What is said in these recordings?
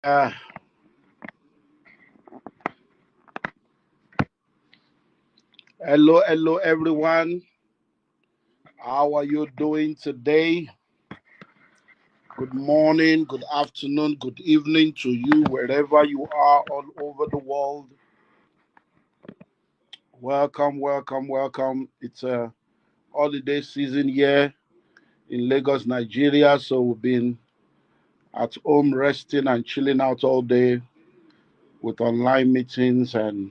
Uh, hello, everyone. How are you doing today? Good morning, good afternoon, good evening to you, wherever you are all over the world. Welcome. It's a holiday season here in Lagos, Nigeria. So we've been at home resting and chilling out all day with online meetings and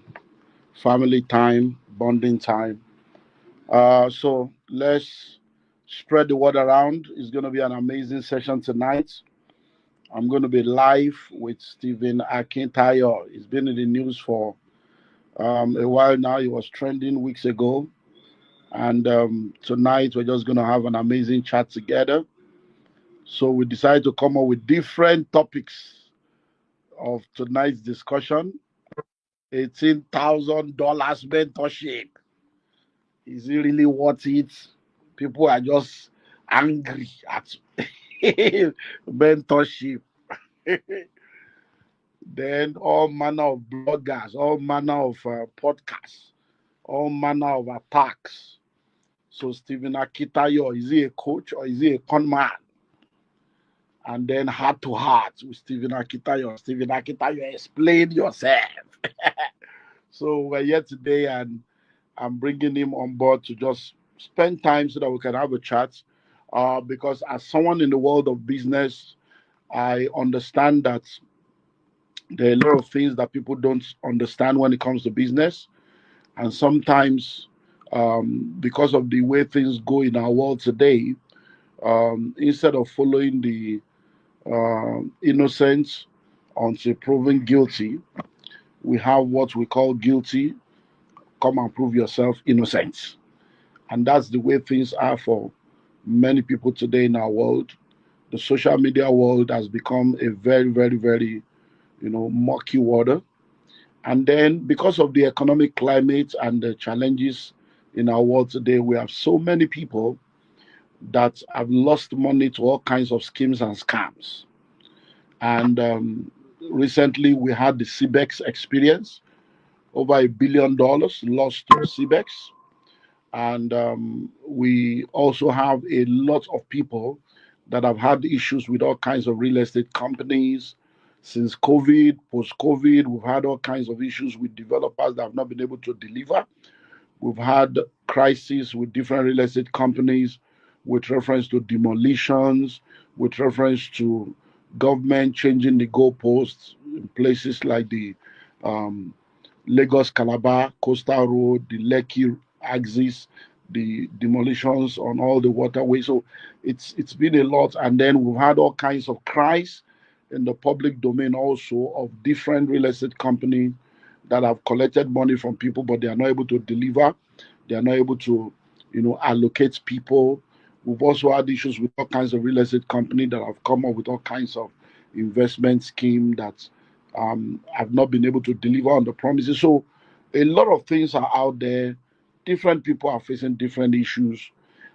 family time, bonding time. So let's spread the word around. It's going to be an amazing session tonight. I'm going to be live with Stephen Akintayo. He's been in the news for a while now. He was trending weeks ago. And tonight we're just going to have an amazing chat together. So we decided to come up with different topics of tonight's discussion. $18,000 mentorship. Is it really worth it? People are just angry at mentorship. Then all manner of bloggers, all manner of podcasts, all manner of attacks. So Stephen Akitayo, is he a coach or is he a con man? And then heart to heart with Stephen Akitayo. Stephen Akitayo, explain yourself. So we're here today and I'm bringing him on board to just spend time so that we can have a chat. Because as someone in the world of business, I understand that there are a lot of things that people don't understand when it comes to business. And sometimes, because of the way things go in our world today, instead of following the innocence until proven guilty, we have what we call guilty, come and prove yourself innocent. And that's the way things are for many people today in our world. The social media world has become a very, murky water. And then, because of the economic climate and the challenges in our world today, we have so many people that have lost money to all kinds of schemes and scams. And recently, we had the CBEX experience, over $1 billion lost to CBEX. And we also have a lot of people that have had issues with all kinds of real estate companies since COVID, post COVID. We've had all kinds of issues with developers that have not been able to deliver. We've had crises with different real estate companies with reference to demolitions, with reference to government changing the goalposts in places like the um, Lagos Calabar Coastal Road, the Lekki axis, the demolitions on all the waterways. So it's been a lot, and then we've had all kinds of cries in the public domain also of different real estate companies that have collected money from people, but they are not able to deliver. They are not able to, allocate people. We've also had issues with all kinds of real estate companies that have come up with all kinds of investment scheme that have not been able to deliver on the promises. So a lot of things are out there. Different people are facing different issues.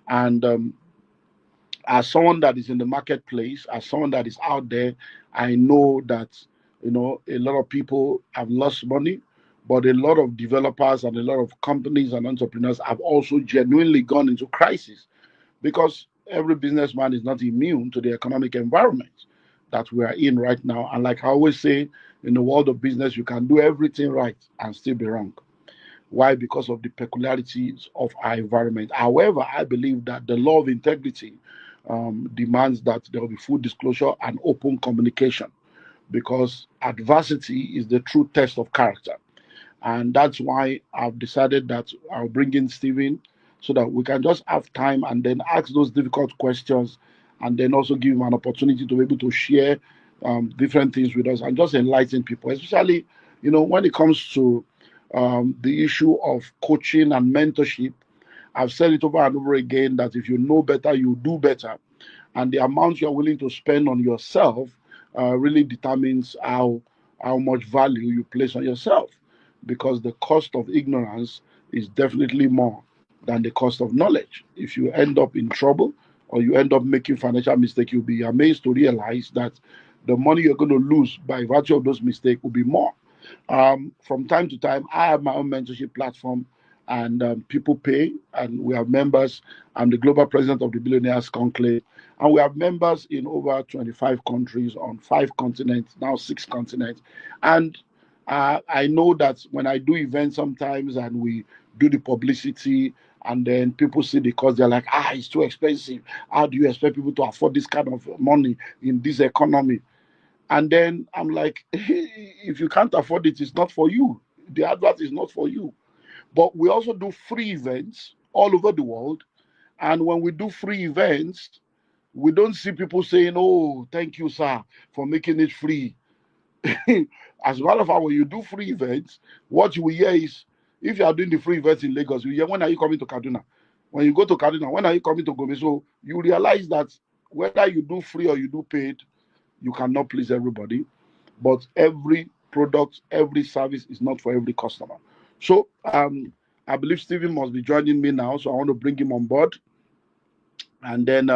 And as someone that is in the marketplace, as someone that is out there, I know that a lot of people have lost money, but a lot of developers and a lot of companies and entrepreneurs have also genuinely gone into crisis because every businessman is not immune to the economic environment that we are in right now. And like I always say, in the world of business, you can do everything right and still be wrong. Why? Because of the peculiarities of our environment. However, I believe that the law of integrity demands that there will be full disclosure and open communication because adversity is the true test of character. And that's why I've decided that I'll bring in Stephen so that we can just have time and then ask those difficult questions and then also give him an opportunity to be able to share different things with us and just enlighten people, especially, when it comes to the issue of coaching and mentorship. I've said it over and over again that if you know better, you do better. And the amount you're willing to spend on yourself really determines how much value you place on yourself because the cost of ignorance is definitely more than the cost of knowledge. If you end up in trouble or you end up making financial mistake, you'll be amazed to realize that the money you're going to lose by virtue of those mistakes will be more. From time to time, I have my own mentorship platform, and people pay, and we have members. I'm the global president of the Billionaires Conclave, and we have members in over 25 countries on 5 continents, now 6 continents. And I know that when I do events sometimes and we do the publicity, and then people see the cost, they're like, it's too expensive. How do you expect people to afford this kind of money in this economy? And then I'm like, if you can't afford it, it's not for you. The advert is not for you. But we also do free events all over the world. And when we do free events, we don't see people saying, "Oh, thank you, sir, for making it free." As a matter of fact, when you do free events, what you will hear is, if you are doing the free events in Lagos, you hear, "When are you coming to Kaduna?" When you go to Kaduna, "When are you coming to Gombe?" So you realize that whether you do free or you do paid, you cannot please everybody. But every product, every service is not for every customer. So I believe Stephen must be joining me now. So I want to bring him on board, and then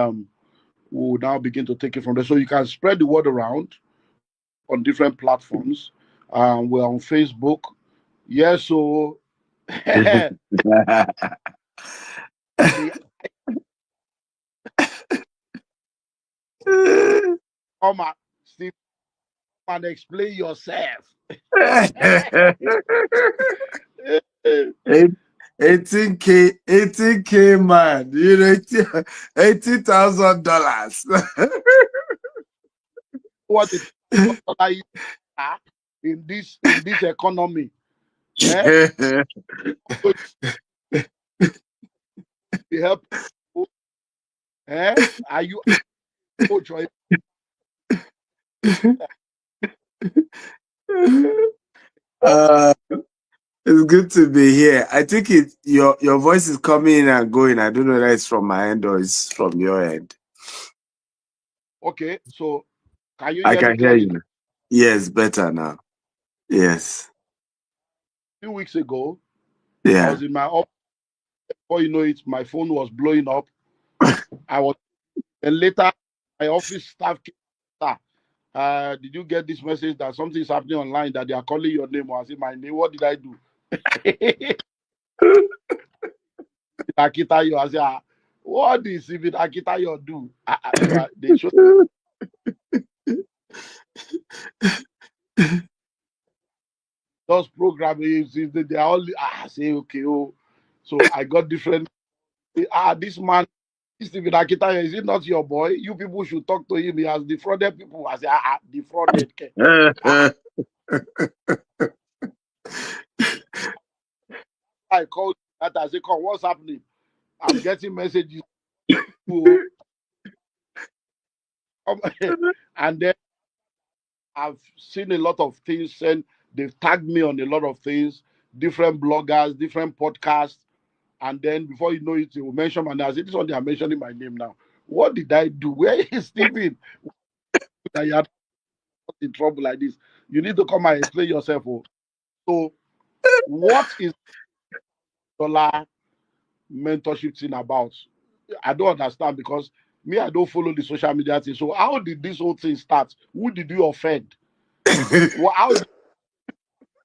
we'll now begin to take it from there. So you can spread the word around on different platforms. We're on Facebook. Yes, so the come on, Steve, come and explain yourself. 18K man, you know, $80,000. What it is in this economy? Eh? So you help. Are you coach or uh, it's good to be here. I think your voice is coming in and going. I don't know if it's from my end or it's from your end. okay? So can you I hear me can hear clearly now? you. Yes, better now. Yes. A few weeks ago, I Yeah. was in my office. Before you know it, my phone was blowing up. I was, and later my office staff came. "Sir, did you get this message that something is happening online, that they are calling your name?" Or I said, "My name? What did I do?" Akintayo, I said, "What is even Akintayo do?" They showed those programs. They are all, I say, okay, oh. So I got different. This man, Stephen Akitayo, is it not your boy? You people should talk to him. He has defrauded people. I say, defrauded. Ah, I called that. I say, "Come, what's happening? I'm getting messages to and then I've seen a lot of things, and they've tagged me on a lot of things, different bloggers, different podcasts, and then before you know it, you will mention my name. I say, "This one they are mentioning my name now. What did I do? Where is Stephen? That you are in trouble like this? You need to come and explain yourself." Oh. So, what is dollar mentorship thing about? I don't understand, because me, I don't follow the social media thing. So, how did this whole thing start? Who did you offend? How did you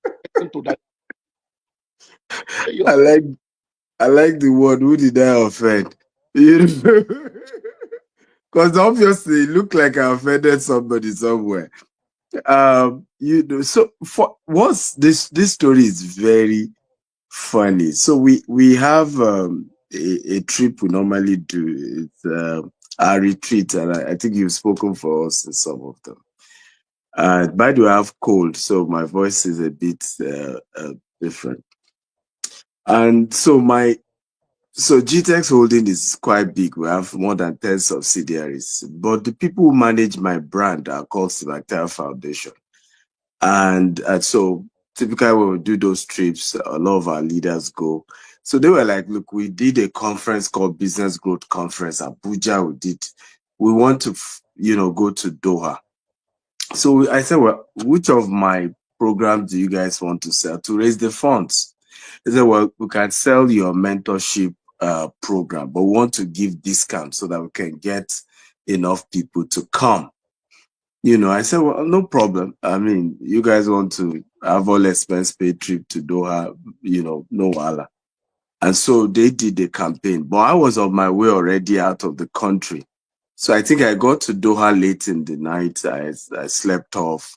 get into that? I like I like the word. Who did I offend? You know, because obviously it looked like I offended somebody somewhere. You know, so for once this story is very funny. So we have a trip we normally do. It's our retreat, and I think you've spoken for us in some of them. By the way, I have cold, so my voice is a bit different. And so GTEx Holding is quite big. We have more than 10 subsidiaries, but the people who manage my brand are called Akintayo Foundation. And so typically when we do those trips, a lot of our leaders go. So they were like, "Look, we did a conference called Business Growth Conference, Abuja. We want to, go to Doha." So I said, "Well, which of my programs do you guys want to sell to raise the funds?" They said, "Well, we can sell your mentorship program, but we want to give discounts so that we can get enough people to come." I said, well, no problem. I mean, you guys want to have all expense paid trip to Doha, no wala. And so they did the campaign, but I was on my way already out of the country. So I think I got to Doha late in the night. I slept off.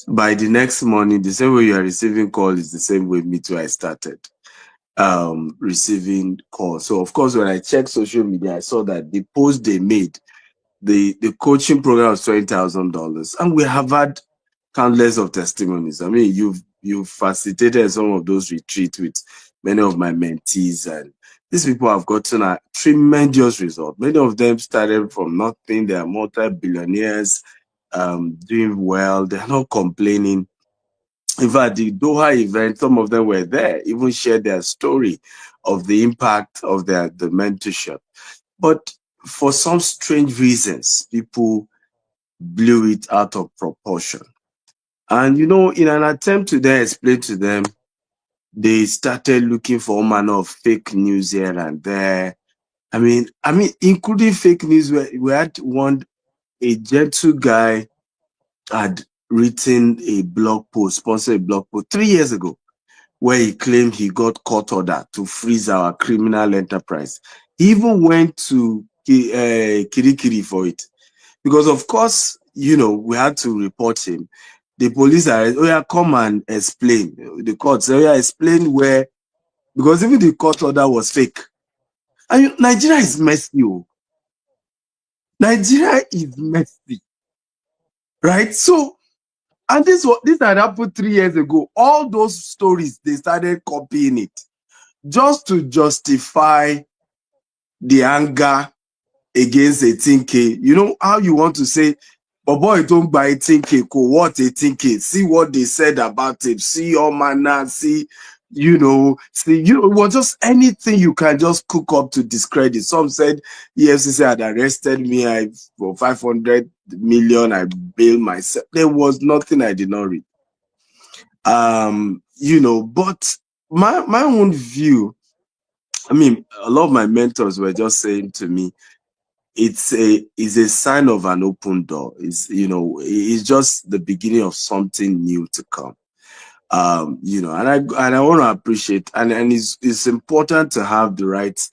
By the next morning, the same way you are receiving call is the same way me too, I started receiving calls. So of course, when I checked social media, I saw that the post they made, the coaching program was $20,000, and we have had countless of testimonies. I mean, you've facilitated some of those retreats with many of my mentees, and these people have gotten a tremendous result. Many of them started from nothing. They are multi-billionaires, doing well. They're not complaining. In fact, the Doha event, some of them were there, even shared their story of the impact of the mentorship. But for some strange reasons, people blew it out of proportion. And, in an attempt to then explain to them, they started looking for all manner of fake news here and there. I mean, including fake news, where we had a gentle guy had written a blog post, sponsored a blog post 3 years ago, where he claimed he got court order to freeze our criminal enterprise. He even went to Kirikiri for it. Because, of course, we had to report him. The police are, oh yeah, come and explain. The court said, oh yeah, explain where, because even the court order was fake. And Nigeria is messy. Nigeria is messy. Right? So, and this had happened 3 years ago. All those stories, they started copying it just to justify the anger against 18K. You know how you want to say, but boy, don't buy 18K, what 18K? See what they said about it. See your manner, see, it was just anything you can just cook up to discredit. Some said EFCC had arrested me for 500 million, I bailed myself. There was nothing I did not read. But my own view, I mean, a lot of my mentors were just saying to me, it's a sign of an open door. It's just the beginning of something new to come. And I want to appreciate, and it's important to have the right,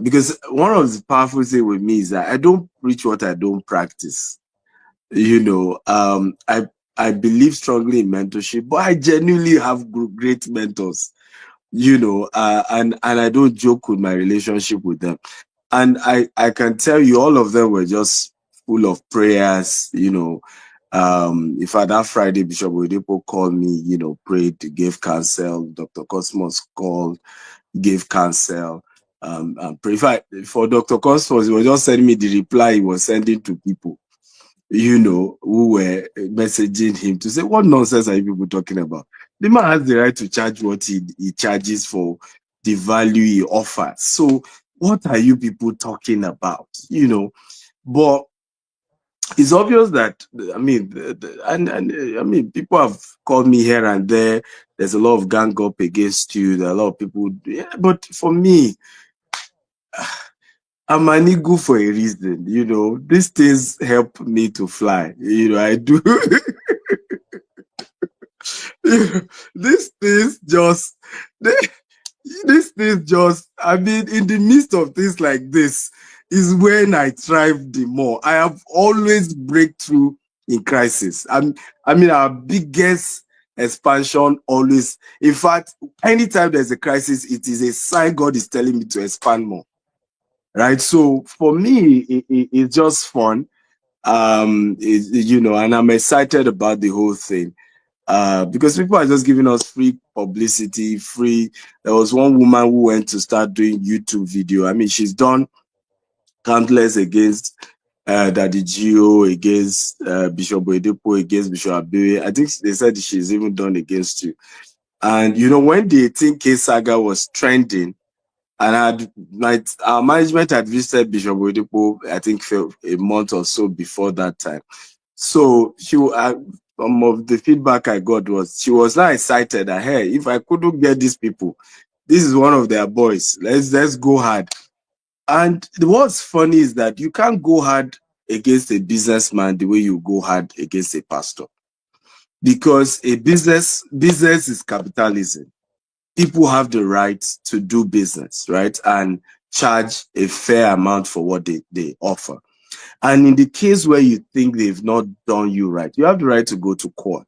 because one of the powerful things with me is that I don't preach what I don't practice. I believe strongly in mentorship, but I genuinely have great mentors. And I don't joke with my relationship with them. And I can tell you, all of them were just full of prayers. In fact, that Friday, Bishop Oyedepo called me, prayed, gave counsel. Dr. Cosmos called, gave counsel. And pray. In fact, for Dr. Cosmos, he was just sending me the reply he was sending to people, who were messaging him to say, what nonsense are you people talking about? The man has the right to charge what he charges for the value he offers. So what are you people talking about? But it's obvious that, I mean, people have called me here and there. There's a lot of gang up against you. There are a lot of people. Yeah, but for me, I'm an eagle for a reason. These things help me to fly. I do. These things just, I mean, in the midst of things like this is when I thrive the more. I have always breakthrough in crisis. I mean, our biggest expansion always, in fact, anytime there's a crisis, it is a sign God is telling me to expand more. Right? So for me, it's just fun. And I'm excited about the whole thing. Because people are just giving us free publicity, free. There was one woman who went to start doing YouTube video. I mean, she's done countless against Daddy Gio, against Bishop Oyedepo, against Bishop Abiy. I think they said she's even done against you. And, when the 18K saga was trending, and our management had visited Bishop Oyedepo, I think, for a month or so before that time. So some of the feedback I got was she was not excited that, hey, if I couldn't get these people, this is one of their boys. Let's go hard. And what's funny is that you can't go hard against a businessman the way you go hard against a pastor. Because a business is capitalism. People have the right to do business, right? And charge a fair amount for what they offer. And in the case where you think they've not done you right, you have the right to go to court,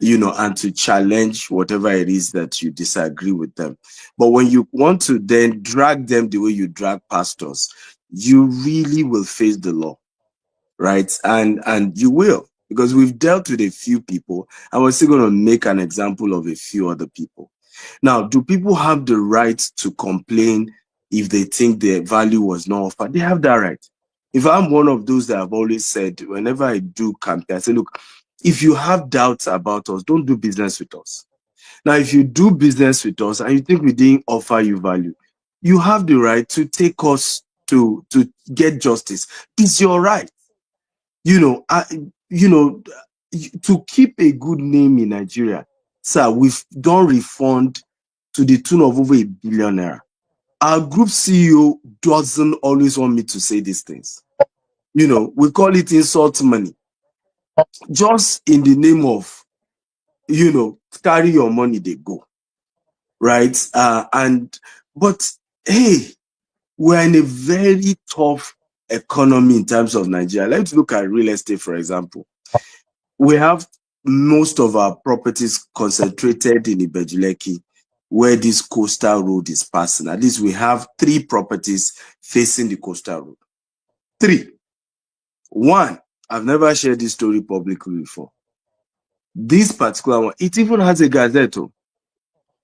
and to challenge whatever it is that you disagree with them. But when you want to then drag them the way you drag pastors, you really will face the law, right? And you will, because we've dealt with a few people, and we're still going to make an example of a few other people. Now, do people have the right to complain if they think their value was not offered? They have that right. If I'm one of those that have always said, whenever I do campaign, I say, look, if you have doubts about us, don't do business with us. Now, if you do business with us and you think we didn't offer you value, you have the right to take us to get justice. It's your right. To keep a good name in Nigeria, sir, we've done refund to the tune of over £1 billion. Our group CEO doesn't always want me to say these things. We call it insult money. Just in the name of, carry your money, they go. Right? But hey, we're in a very tough economy in terms of Nigeria. Let's look at real estate, for example. We have most of our properties concentrated in Ibejuleki, where this coastal road is passing. At least we have 3 properties facing the coastal road. 3. 1, I've never shared this story publicly before. This particular one, it even has a gazette.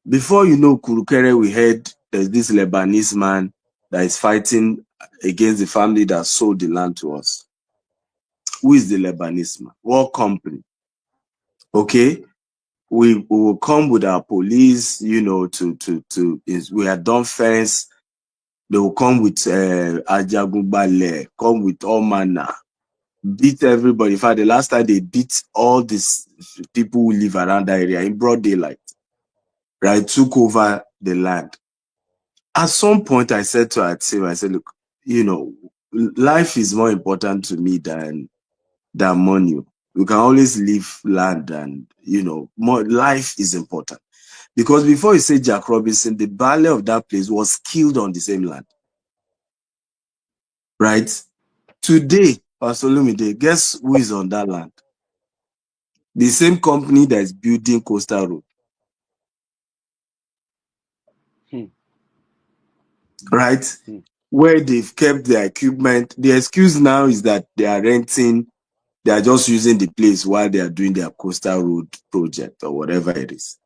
Before Kurukere, we heard there's this Lebanese man that is fighting against the family that sold the land to us. Who is the Lebanese man? What company? Okay, we will come with our police, we had done fence. They will come with Ajagunbale, come with all manner, beat everybody. In fact, the last time they beat all these people who live around that area in broad daylight, right? Took over the land. At some point, I said to our team, I said, look, life is more important to me than money. We can always leave land and, more life is important. Because before you say Jack Robinson, the ballet of that place was killed on the same land. Right? Today, Pastor Lumide, guess who is on that land? The same company that is building Coastal Road. Right? Where they've kept their equipment. The excuse now is that they are renting, they are just using the place while they are doing their Coastal Road project or whatever it is.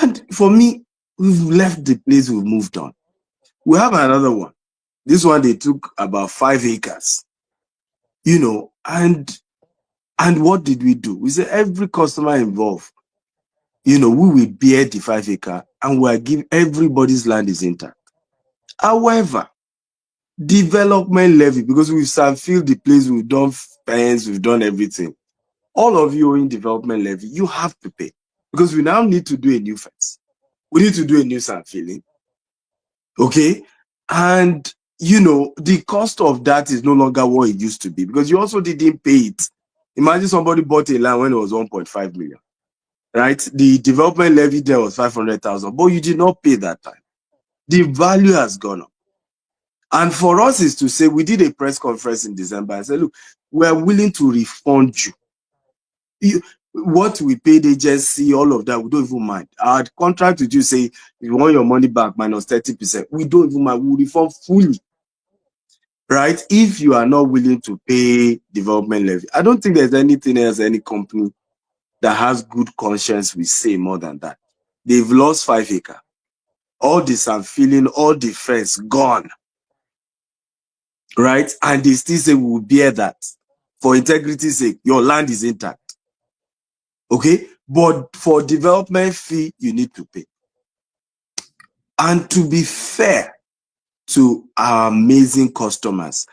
And for me, we've left the place, we've moved on. We have another one. This one, they took about 5 acres. And what did we do? We said every customer involved, we will bear the 5 acre and we'll give everybody's land is intact. However, development levy, because we've filled the place, we've done fence, we've done everything. All of you owing development levy, you have to pay. Because we now need to do a new fence. We need to do a new sand filling. Okay? And, the cost of that is no longer what it used to be because you also didn't pay it. Imagine somebody bought a land when it was 1.5 million, right? The development levy there was 500,000, but you did not pay that time. The value has gone up. And for us is to say, we did a press conference in December and said, look, we're willing to refund you. What we paid agency, all of that, we don't even mind. Our contract with you say, if you want your money back, minus 30%, we don't even mind. We refund fully. Right? If you are not willing to pay development levy, I don't think there's anything else, any company that has good conscience will say more than that. They've lost 5 acres. All this I'm feeling, all the fence gone. Right? And they still say we will bear that. For integrity's sake, your land is intact. Okay? But for development fee, you need to pay. And to be fair to our amazing customers,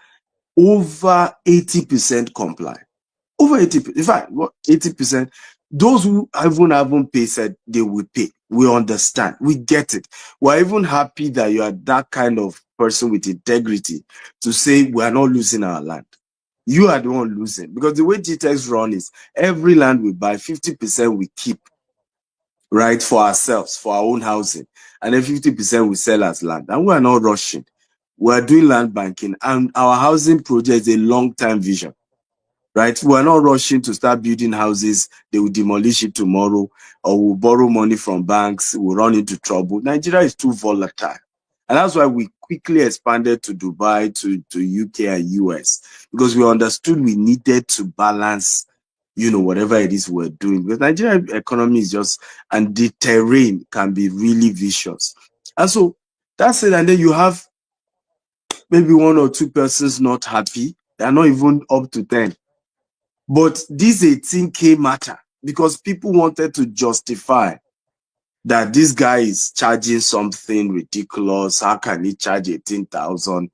over 80% comply. Over 80%. In fact, 80%. Those who haven't paid said they will pay. We understand. We get it. We're even happy that you are that kind of person with integrity to say we are not losing our land. you are the one losing. Because the way GTEx run is every land we buy, 50% we keep, right, for ourselves, for our own housing. And then 50% we sell as land. And we are not rushing. We are doing land banking. And our housing project is a long-term vision, right? We are not rushing to start building houses. They will demolish it tomorrow, or we'll borrow money from banks. We'll run into trouble. Nigeria is too volatile. And that's why we quickly expanded to Dubai, to UK and US, because we understood we needed to balance, whatever it is we're doing. Because Nigeria economy is just, and the terrain can be really vicious. And so that's it. And then you have maybe one or two persons not happy. They're not even up to 10. But this 18K matter because people wanted to justify that this guy is charging something ridiculous. How can he charge 18,000?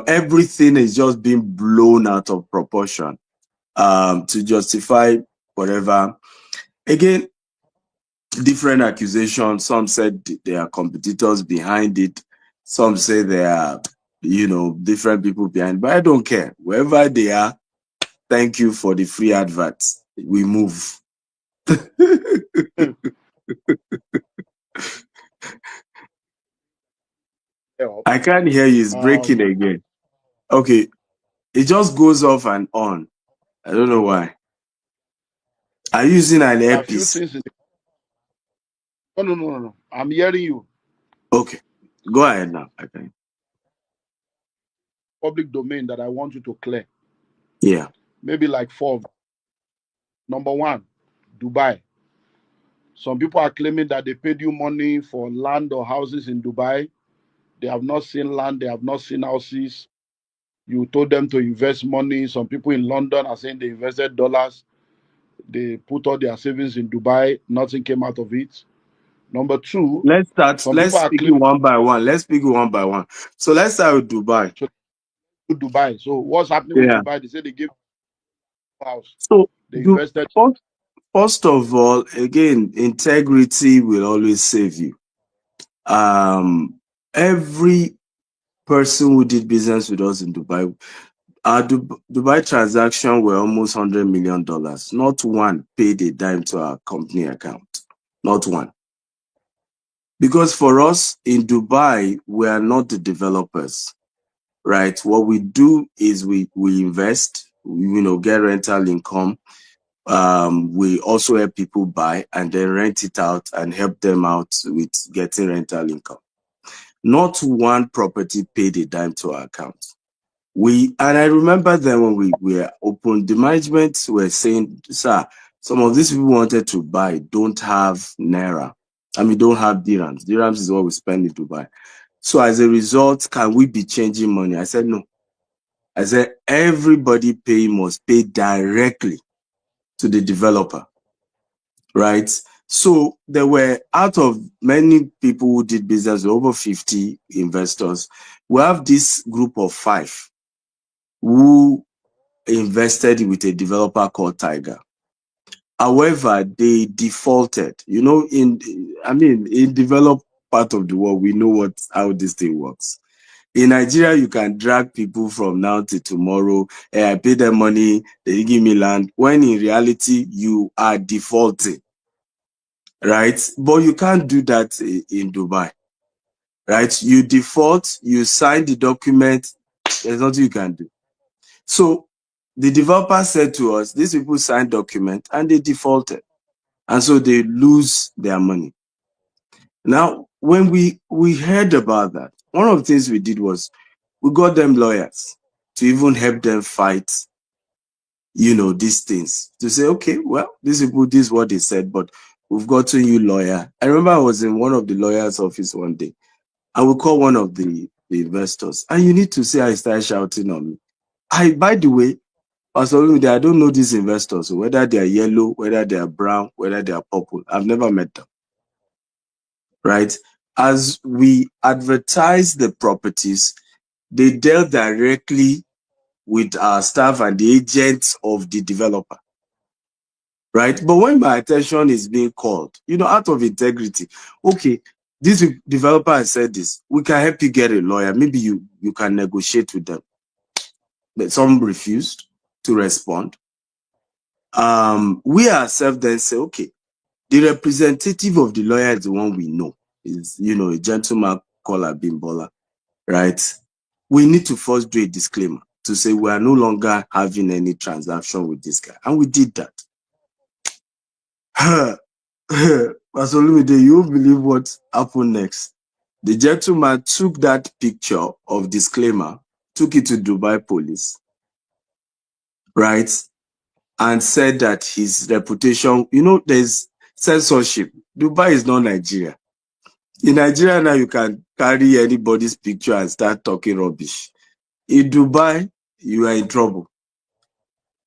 Everything is just being blown out of proportion to justify whatever. Again, different accusations. Some said there are competitors behind it. Some say there are, different people behind. But I don't care. Wherever they are, thank you for the free adverts. We move. I can't hear you. It's breaking Um, again. Okay. It just goes off and on. I don't know why. Are you using an there are a few earpiece? things. No, no, no, no, no. I'm hearing you. Okay. Go ahead now. Okay. Public domain that I want you to clear. Yeah. Maybe like four. Number one, Dubai. Some people are claiming that they paid you money for land or houses in Dubai. They have not seen land, they have not seen houses. You told them to invest money. Some people in London are saying they invested dollars. They put all their savings in Dubai. Nothing came out of it. Number two, Let's start. some Let's people are speak it claiming one by one. Let's speak it one by one. So let's start with Dubai. to Dubai. So what's happening with Yeah. Dubai? They say they gave a house. So They invested. first of all, again, integrity will always save you. Every person who did business with us in Dubai, our Dubai transaction were almost $100 million. Not one paid a dime to our company account. Not one. Because for us in Dubai, we are not the developers, right? What we do is we invest, get rental income. We also help people buy and then rent it out and help them out with getting rental income. Not one property paid a dime to our account. And I remember then when we were open, the management were saying, sir, some of these people wanted to buy, don't have Naira. Don't have dirhams. Dirhams is what we spend in Dubai. So as a result, can we be changing money? I said, no. I said, everybody must pay directly to the developer, right? So there were, out of many people who did business, over 50 investors, we have this group of 5 who invested with a developer called Tiger. However, they defaulted. In developed part of the world, we know how this thing works. In Nigeria, you can drag people from now to tomorrow. Hey, I pay them money, they give me land. When in reality, you are defaulting, right? But you can't do that in Dubai, right? You default, you sign the document, there's nothing you can do. So the developer said to us, these people signed document and they defaulted. And so they lose their money. Now, when we heard about that, one of the things we did was we got them lawyers to even help them fight, these things. To say, okay, well, these people, this is what they said, but we've got a new lawyer. I remember I was in one of the lawyer's office one day. I will call one of the investors. And you need to see how he started shouting on me. By the way, Pastor Olumide, I don't know these investors, whether they are yellow, whether they are brown, whether they are purple. I've never met them, right? As we advertise the properties, they dealt directly with our staff and the agents of the developer, right? But when my attention is being called, out of integrity, okay, this developer has said this, we can help you get a lawyer. Maybe you can negotiate with them. but some refused to respond. We ourselves then say, okay, the representative of the lawyer is the one we know, is, a gentleman called Abimbola, right? We need to first do a disclaimer to say we are no longer having any transaction with this guy. And we did that. Pastor Lumide, you won't believe what happened next. The gentleman took that picture of disclaimer, took it to Dubai police, right? And said that his reputation, there's censorship. Dubai is not Nigeria. In Nigeria now, you can carry anybody's picture and start talking rubbish. In Dubai, you are in trouble.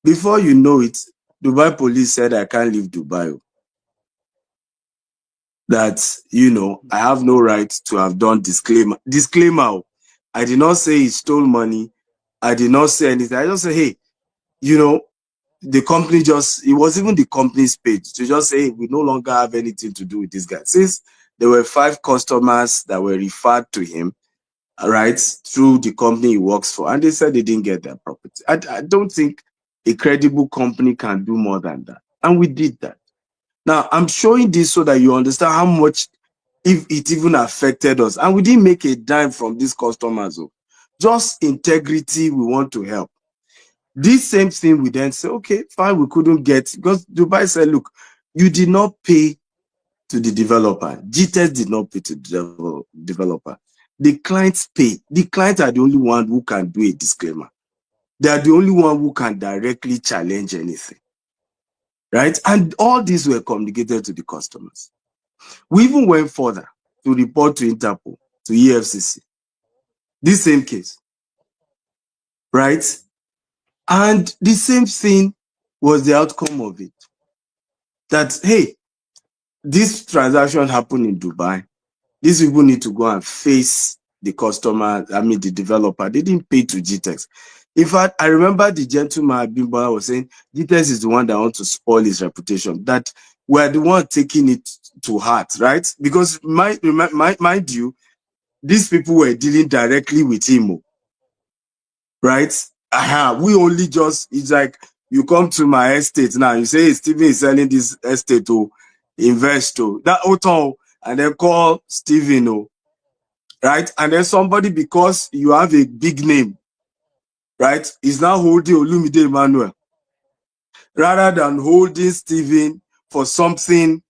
Before you know it, Dubai police said, I can't leave Dubai. That, I have no right to have done disclaimer. Disclaimer, I did not say he stole money. I did not say anything. I just say, hey, the company it was even the company's page to just say, hey, we no longer have anything to do with this guy. Since there were 5 customers that were referred to him, right, through the company he works for, and they said they didn't get their property. I don't think a credible company can do more than that. And we did that. Now, I'm showing this so that you understand how much, if it even affected us. And we didn't make a dime from these customers. Just integrity, we want to help. This same thing, we then say, okay, fine, we couldn't get, because Dubai said, look, you did not pay to the developer. GTES did not pay to the developer. The clients pay. The clients are the only one who can do a disclaimer. They are the only one who can directly challenge anything, right? And all these were communicated to the customers. We even went further to report to Interpol, to EFCC. This same case, right? And the same thing was the outcome of it. That, hey, this transaction happened in Dubai. These people need to go and face the customer, the developer. They didn't pay to GTEX. In fact, I remember the gentleman Bimbola was saying, GTEX is the one that wants to spoil his reputation, that we're the one taking it to heart, right? Because mind you, these people were dealing directly with him, right? We only just, it's like, you come to my estate now, you say, hey, Stephen is selling this estate to invest to that hotel, and then call Stephen, right? And then somebody, because you have a big name, right, is now holding Olumide Emmanuel rather than holding Stephen for something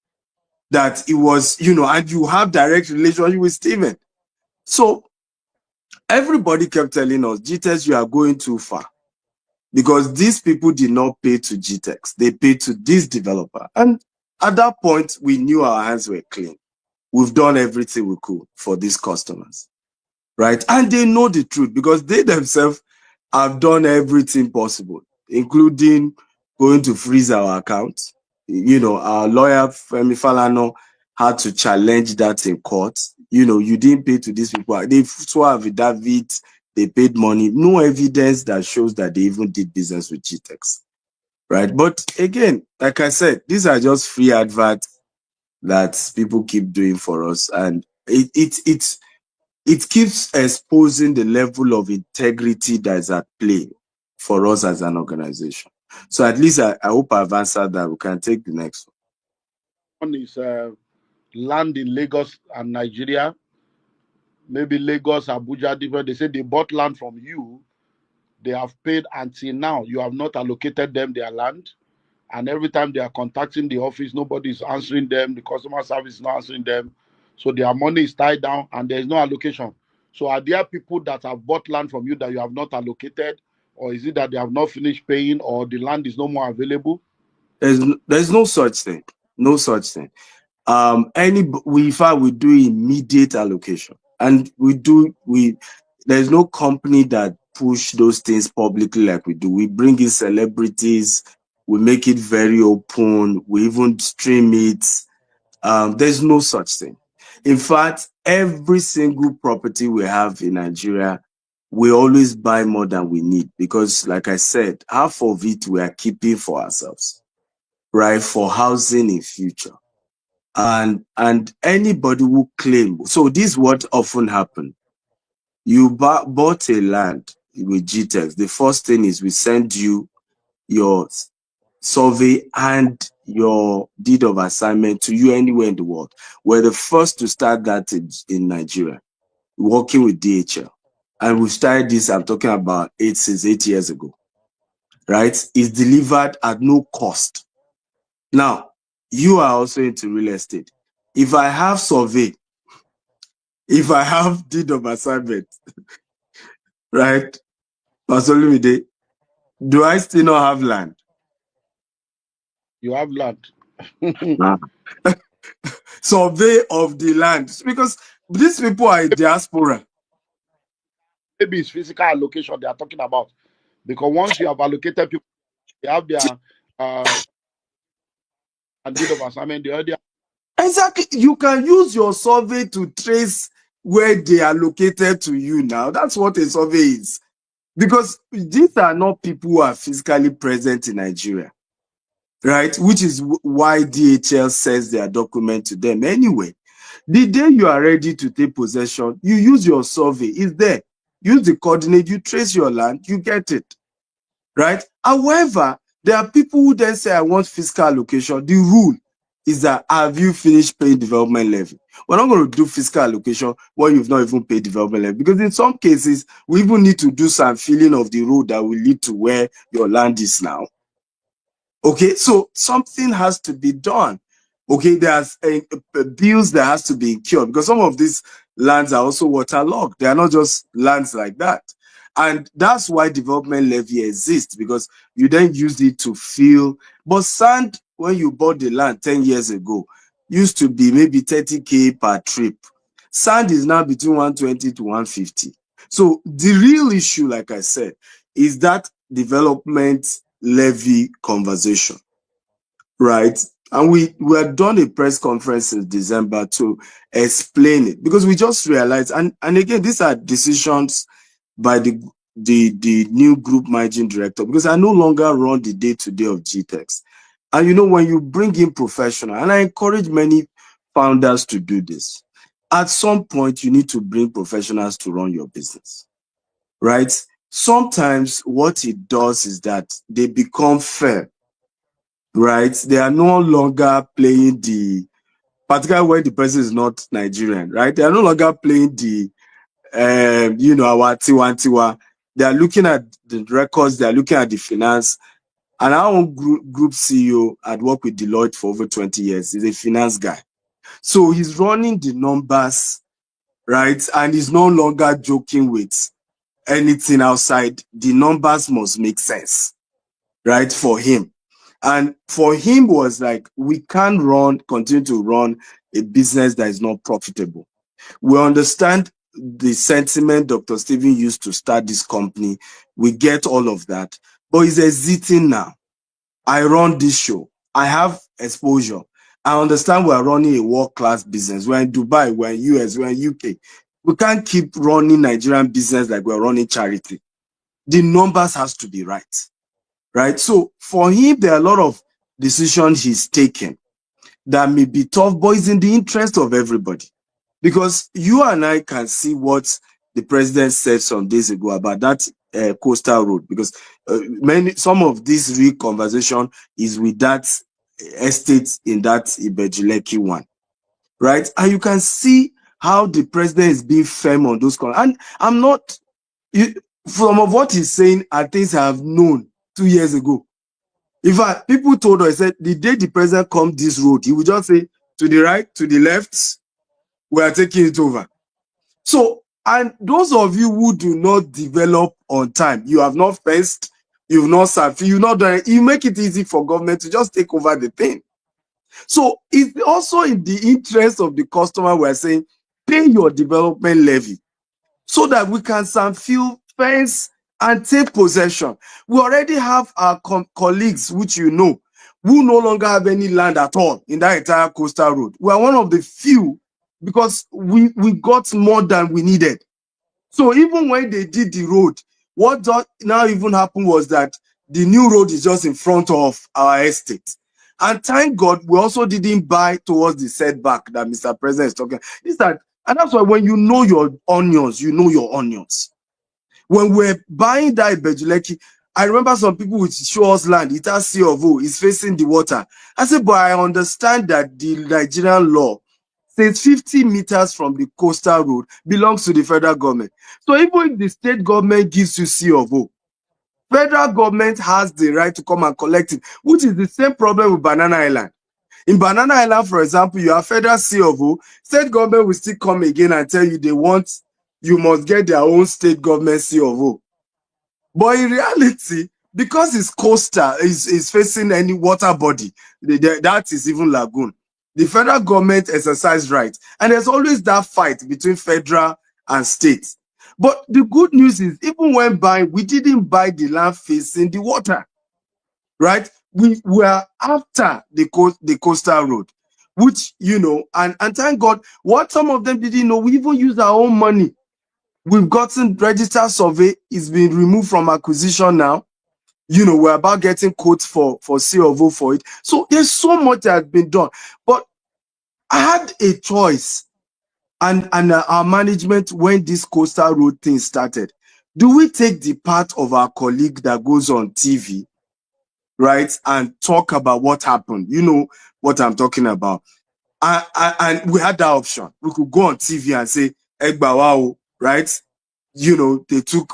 that it was, and you have direct relationship with Stephen. So everybody kept telling us, GTEX, you are going too far. Because these people did not pay to GTEX. They paid to this developer. And at that point, we knew our hands were clean. We've done everything we could for these customers, right? And they know the truth because they themselves have done everything possible, including going to freeze our accounts. Our lawyer, Femi Falana, had to challenge that in court. You didn't pay to these people. They swore affidavit, they paid money. No evidence that shows that they even did business with GTEX, right? But again, like I said, these are just free adverts that people keep doing for us. And it keeps exposing the level of integrity that is at play for us as an organization. So at least I hope I've answered that. We can take the next One is land in Lagos and Nigeria. Maybe Lagos, Abuja, different. They say they bought land from you. They have paid until now. You have not allocated them their land. And every time they are contacting the office, nobody is answering them. The customer service is not answering them. So their money is tied down and there is no allocation. So are there people that have bought land from you that you have not allocated? Or is it that they have not finished paying or the land is no more available? There's no such thing. No such thing. In fact, we do immediate allocation. And there's no company that push those things publicly like we do. We bring in celebrities, we make it very open, we even stream it. There's no such thing. In fact, every single property we have in Nigeria, we always buy more than we need because, like I said, half of it we are keeping for ourselves, right, for housing in future. And anybody who claim, so this is what often happen. You bought a land, with GTEx, the first thing is we send you your survey and your deed of assignment to you anywhere in the world. We're the first to start that in Nigeria, working with DHL. And we started this, I'm talking about since 8 years ago, right? It's delivered at no cost. Now, you are also into real estate. If I have survey, if I have deed of assignment, right, Pastor Lumide, do I still not have land? You have land. Ah. Survey of the land, because these people are in diaspora. Maybe it's physical allocation they are talking about. Because once you have allocated people, they have their deed of assignment, they already have. Exactly. You can use your survey to trace where they are located to you now. That's what a survey is. Because these are not people who are physically present in Nigeria, right? Which is why DHL sends their document to them anyway. The day you are ready to take possession, you use your survey. It's there. Use the coordinate, you trace your land, you get it, right? However, there are people who then say, I want fiscal allocation. The rule is that, have you finished paying development levy? We're not going to do fiscal allocation when you've not even paid development levy, because in some cases, we even need to do some filling of the road that will lead to where your land is now. Okay, so something has to be done. Okay, there's bills that has to be incurred, because some of these lands are also waterlogged. They are not just lands like that. And that's why development levy exists, because you then use it to fill. But sand, when you bought the land 10 years ago, used to be maybe 30K per trip. Sand is now between 120 to 150. So the real issue, like I said, is that development levy conversation, right? And we had done a press conference in December to explain it, because we just realized, and again, these are decisions by the new group managing director, because I no longer run the day-to-day of GTEx. And you know, when you bring in professional, and I encourage many founders to do this, at some point you need to bring professionals to run your business, right? Sometimes what it does is that they become fair, right? They are no longer playing particularly when the person is not Nigerian, right? They are no longer playing our tiwa. They are looking at the records, they are looking at the finance. And our own group CEO had worked with Deloitte for over 20 years. He's a finance guy. So he's running the numbers, right? And he's no longer joking with anything outside. The numbers must make sense, right, for him. And for him was like, we can't continue to run a business that is not profitable. We understand the sentiment Dr. Stephen used to start this company. We get all of that. But he's exiting now. I run this show. I have exposure. I understand we're running a world-class business. We're in Dubai, we're in US, we're in UK. We can't keep running Nigerian business like we're running charity. The numbers has to be right? So for him, there are a lot of decisions he's taken that may be tough, but it's in the interest of everybody. Because you and I can see what the president said some days ago about that coastal road, because some of this real conversation is with that estate in that Ibejuleki one, right? And you can see how the president is being firm on those. And I'm not, some of what he's saying are things I have known 2 years ago. In fact, people told us, said the day the president comes this road, he will just say, to the right, to the left, we are taking it over. So, and those of you who do not develop on time, you have not fenced, you've not served, you've not done it, you make it easy for government to just take over the thing. So it's also in the interest of the customer, we're saying, pay your development levy so that we can fill fence and take possession. We already have our colleagues, which you know, who no longer have any land at all in that entire coastal road. We are one of the few, because we got more than we needed. So even when they did the road, what now even happened was that the new road is just in front of our estate. And thank God we also didn't buy towards the setback that Mr. President is talking. And that's why when you know your onions, you know your onions. When we're buying that Bejuleki, I remember some people would show us land. It has C of O. It's facing the water. I said, but I understand that the Nigerian law says 50 meters from the coastal road belongs to the federal government. So even if the state government gives you C of O, federal government has the right to come and collect it, which is the same problem with Banana Island. In Banana Island, for example, you have federal C of O. State government will still come again and tell you you must get their own state government C of O. But in reality, because it's coastal, is facing any water body, that is even lagoon. The federal government exercise rights, and there's always that fight between federal and state. But the good news is, even when buying, we didn't buy the land facing the water, right? We were after the coastal road, which, and thank God, what some of them didn't know, we even use our own money. We've gotten register survey, it's been removed from acquisition now. We're about getting quotes for C of O for it. So there's so much that has been done. But I had a choice, and our management, when this coastal road thing started, do we take the part of our colleague that goes on TV, right, and talk about what happened? You know what I'm talking about. And we had that option. We could go on TV and say, Egbawao, right? They took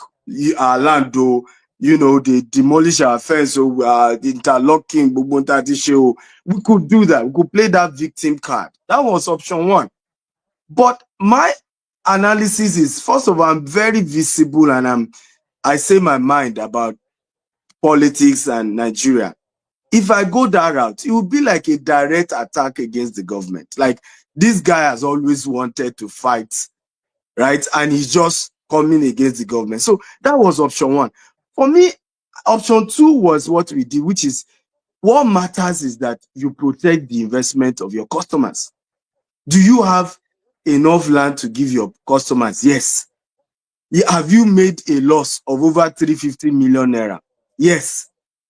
our land, though, they demolished our fence, so interlocking. We could do that. We could play that victim card. That was option one. But my analysis is, first of all, I'm very visible, and I say my mind about politics and Nigeria. If I go that route, it would be like a direct attack against the government. Like, this guy has always wanted to fight, right? And he's just coming against the government. So that was option one. For me, option two was what we did, which is, what matters is that you protect the investment of your customers. Do you have enough land to give your customers? Yes. Have you made a loss of over 350 million naira? Yes.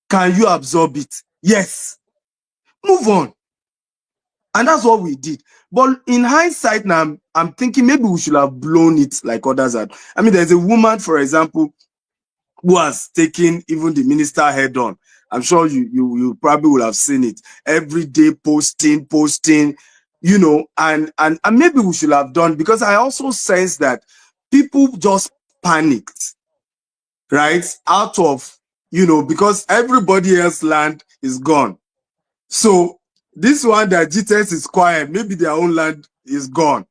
Can you absorb it? Yes. Move on. And that's what we did. But in hindsight now, I'm thinking maybe we should have blown it like others had. I mean, there's a woman, for example, who has taken even the minister head on. I'm sure you probably will have seen it. Every day posting, and maybe we should have done, because I also sense that people just panicked, right? Out of, because everybody else's land is gone. So this one that GTS is quiet, maybe their own land is gone.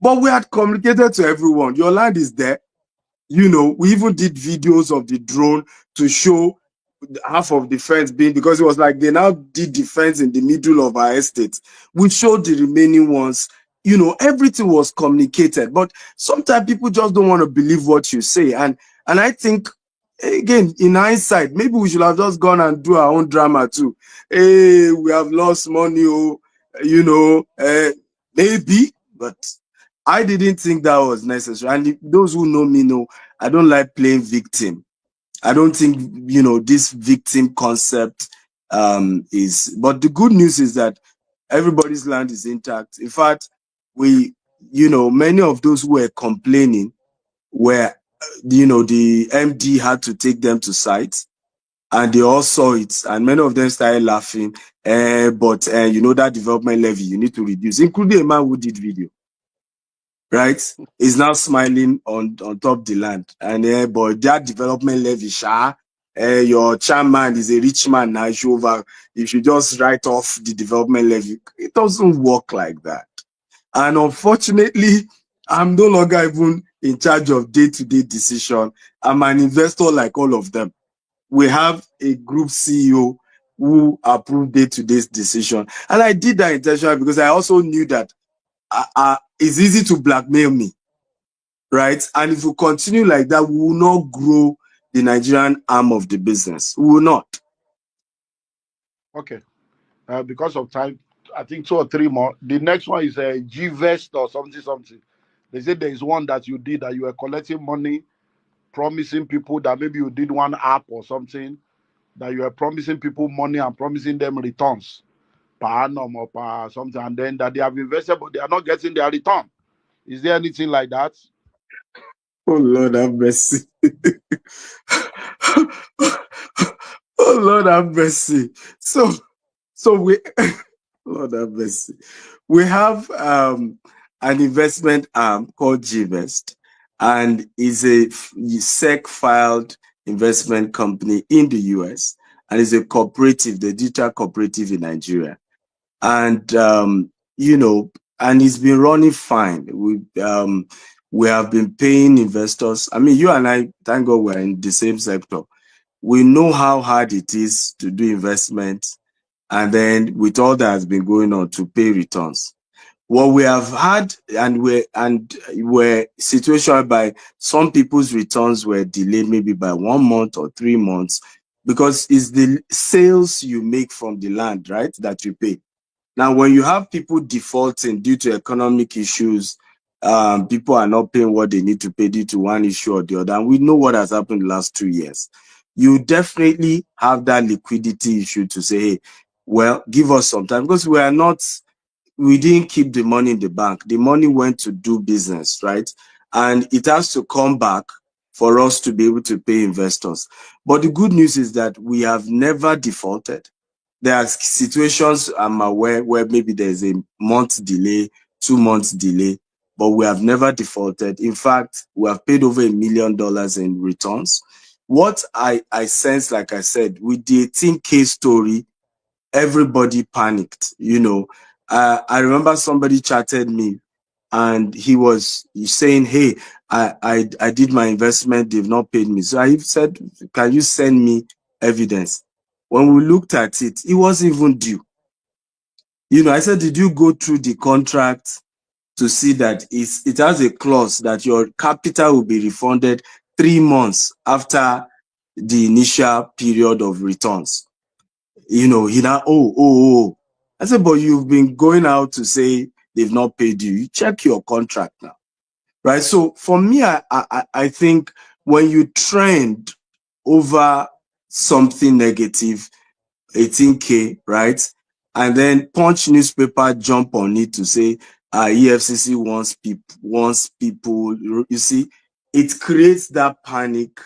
But we had communicated to everyone, your land is there. We even did videos of the drone to show half of the fence being, because it was like they now did the fence in the middle of our estate. We showed the remaining ones. Everything was communicated. But sometimes people just don't want to believe what you say. And I think, again, in hindsight, maybe we should have just gone and do our own drama too. Hey, we have lost money, maybe, but I didn't think that was necessary. And those who know me know I don't like playing victim. I don't think, this victim concept is. But the good news is that everybody's land is intact. In fact, many of those who were complaining were, the MD had to take them to site, and they all saw it, and many of them started laughing. But that development levy, you need to reduce, including a man who did video, right? Is now smiling on top the land. And but that development levy, your chairman is a rich man now. You should just write off the development levy. It doesn't work like that. And unfortunately, I'm no longer even in charge of day-to-day decision. I'm an investor like all of them. We have a group CEO who approved day-to-day decision. And I did that intentionally because I also knew that it's easy to blackmail me, right? And if we continue like that, we will not grow the Nigerian arm of the business. We will not. Okay. Because of time, I think two or three more. The next one is a G-Vest or something. They said there is one that you did, that you were collecting money, promising people that maybe you did one app or something, that you were promising people money and promising them returns per annum or per something, and then that they have invested but they are not getting their return. Is there anything like that? Oh Lord have mercy. Oh Lord have mercy. So we Lord have mercy. We have an investment arm called GVest, and is a SEC filed investment company in the US, and is a cooperative, the digital cooperative in Nigeria. And you know, and it's been running fine. We have been paying investors. I mean, you and I, thank God, we're in the same sector. We know how hard it is to do investments, and then with all that has been going on, to pay returns. What we have had, and were situation by some people's returns were delayed maybe by 1 month or 3 months, because it's the sales you make from the land, right, that you pay. Now, when you have people defaulting due to economic issues, people are not paying what they need to pay due to one issue or the other. And we know what has happened in the last 2 years. You definitely have that liquidity issue to say, hey, well, give us some time, because we didn't keep the money in the bank. The money went to do business, right? And it has to come back for us to be able to pay investors. But the good news is that we have never defaulted. There are situations I'm aware where maybe there's a month delay, 2 months delay, but we have never defaulted. In fact, we have paid over $1 million in returns. What I sense, like I said, with the 18K story, everybody panicked. I remember somebody chatted me, and he was saying, hey, I did my investment, they've not paid me. So I said, can you send me evidence? When we looked at it, it wasn't even due. I said, did you go through the contract to see that it has a clause that your capital will be refunded 3 months after the initial period of returns? He now, oh. I said, but you've been going out to say they've not paid you. You check your contract now, right? So for me, I think when you trend over something negative, 18K, right? And then Punch newspaper jump on it to say, EFCC wants people, you see, it creates that panic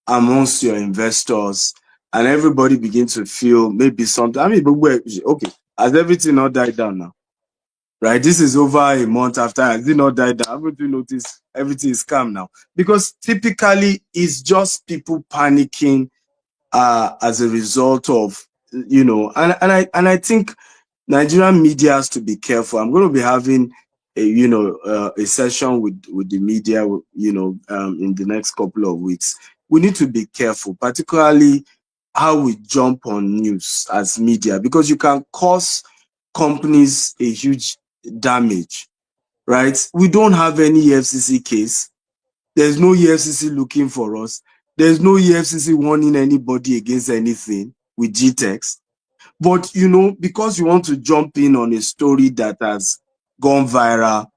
amongst your investors, and everybody begins to feel maybe something. I mean, but okay, has everything not died down now? Right? This is over a month after. Has it not died down? Haven't you noticed everything is calm now? Because typically it's just people panicking as a result of, and I think Nigerian media has to be careful. I'm going to be having a session with the media, in the next couple of weeks. We need to be careful, particularly how we jump on news as media, because you can cause companies a huge damage, right? We don't have any EFCC case. There's no EFCC looking for us. There's no EFCC warning anybody against anything with GTEx. But, because you want to jump in on a story that has gone viral,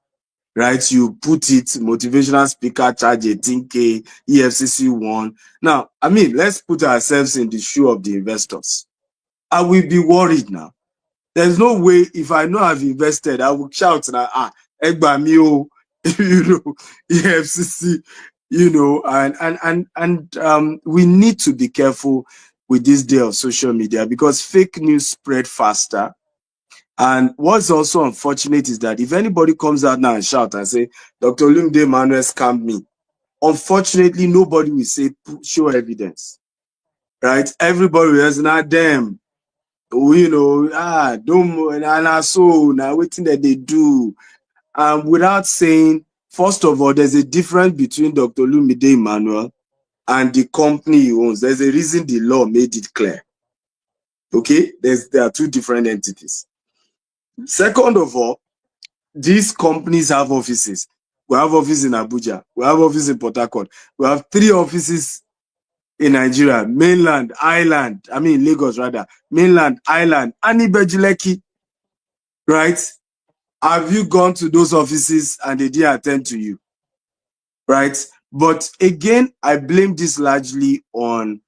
right? You put it, motivational speaker charge 18K, EFCC won. Now, I mean, let's put ourselves in the shoe of the investors. I will be worried now. There's no way, if I know I've invested, I will shout now, Egbami, EFCC, and we need to be careful with this day of social media, because fake news spread faster. And what's also unfortunate is that if anybody comes out now and shout and say, Dr. Olumide Manuel scammed me, unfortunately, nobody will say, show evidence, right? Everybody will say, nah, damn, don't, and so now waiting that they do, without saying, first of all, there's a difference between Dr. Olumide Emmanuel and the company he owns. There's a reason the law made it clear. Okay, there are two different entities. Second of all, these companies have offices. We have offices in Abuja. We have offices in Port Harcourt. We have 3 offices in Nigeria: mainland, island. I mean Lagos rather. Mainland, island, and Ibejileki. Right? Have you gone to those offices and they didn't attend to you? Right? But again, I blame this largely on